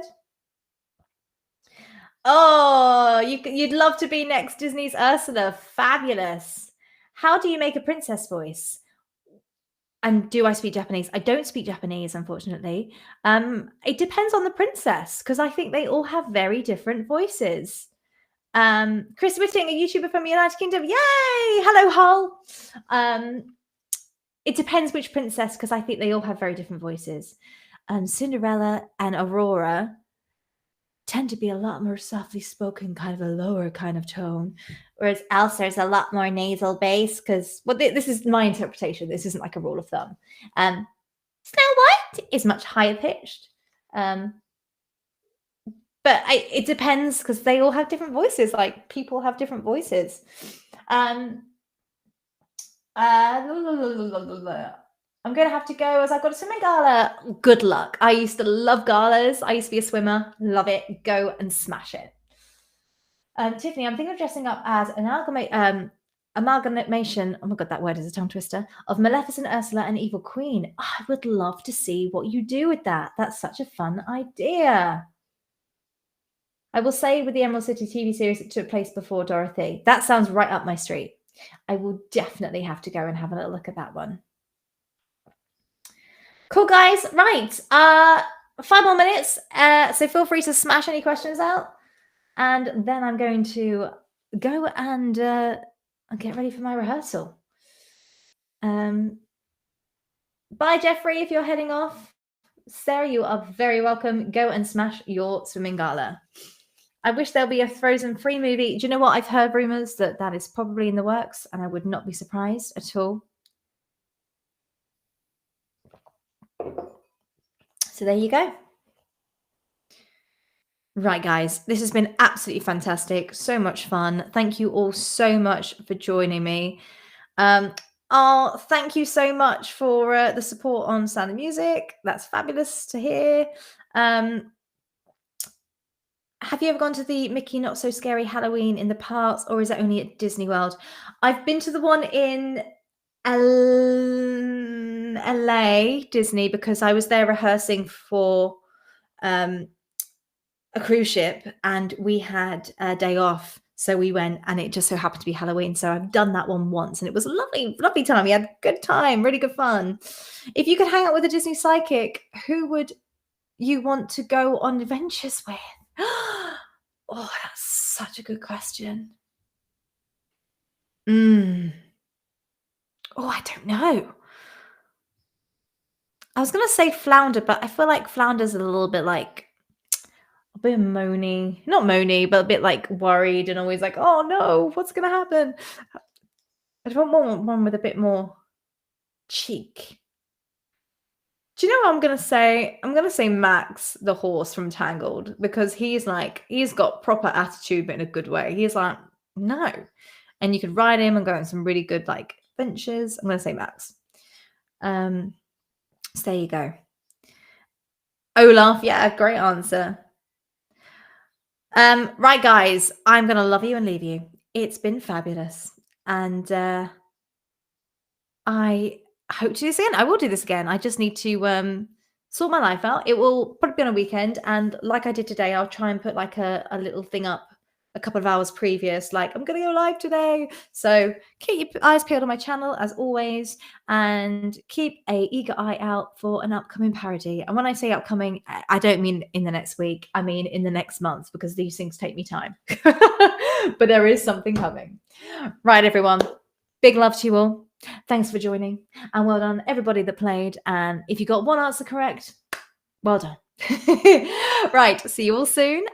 Oh, you'd love to be next Disney's Ursula. Fabulous. How do you make a princess voice? And do I speak Japanese? I don't speak Japanese, unfortunately. It depends on the princess because I think they all have very different voices. Chris Whitting, a YouTuber from the United Kingdom. Yay! Hello, Hull. It depends which princess because I think they all have very different voices. Cinderella and Aurora tend to be a lot more softly spoken, kind of a lower kind of tone, whereas Elsa is a lot more nasal bass because, well, this is my interpretation. This isn't like a rule of thumb. Snow White is much higher pitched. But it depends because they all have different voices. Like people have different voices. I'm going to have to go as I've got a swimming gala. Good luck. I used to love galas. I used to be a swimmer. Love it. Go and smash it. Tiffany, I'm thinking of dressing up as an amalgamation, oh my God, that word is a tongue twister, of Maleficent, Ursula, and Evil Queen. I would love to see what you do with that. That's such a fun idea. I will say with the Emerald City TV series, it took place before Dorothy. That sounds right up my street. I will definitely have to go and have a little look at that one. Cool, guys. Right. 5 more minutes. So feel free to smash any questions out. And then I'm going to go and get ready for my rehearsal. Bye, Jeffrey, if you're heading off. Sarah, you are very welcome. Go and smash your swimming gala. I wish there'll be a Frozen free movie. Do you know what? I've heard rumors that is probably in the works, and I would not be surprised at all. So there you go. Right, guys, this has been absolutely fantastic. So much fun. Thank you all so much for joining me. Thank you so much for the support on Sound of Music. That's fabulous to hear. Have you ever gone to the Mickey Not So Scary Halloween in the parks, or is it only at Disney World? I've been to the one in LA, Disney, because I was there rehearsing for a cruise ship and we had a day off. So we went, and it just so happened to be Halloween. So I've done that one once, and it was a lovely, lovely time. We had a good time, really good fun. If you could hang out with a Disney psychic, who would you want to go on adventures with? Oh, that's such a good question. Oh, I don't know. I was gonna say Flounder, but I feel like Flounder's a little bit like a bit moany. Not moany, but a bit like worried and always like, "Oh no, what's gonna happen?" I want one with a bit more cheek. Do you know what I'm gonna say? I'm gonna say Max, the horse from Tangled, because he's got proper attitude, but in a good way. He's like, no. And you could ride him and go on some really good like adventures. I'm gonna say Max. So there you go. Olaf, yeah, great answer. Right, guys, I'm gonna love you and leave you. It's been fabulous. And I hope to do this again. I will do this again. I just need to sort my life out. It will probably be on a weekend, and like I did today, I'll try and put like a little thing up a couple of hours previous, like I'm gonna go live today. So keep your eyes peeled on my channel as always, and keep a eager eye out for an upcoming parody. And when I say upcoming, I don't mean in the next week. I mean in the next month, because these things take me time. But there is something coming. Right, everyone. Big love to you all. Thanks for joining, and well done everybody that played. And if you got one answer correct, well done. Right, see you all soon.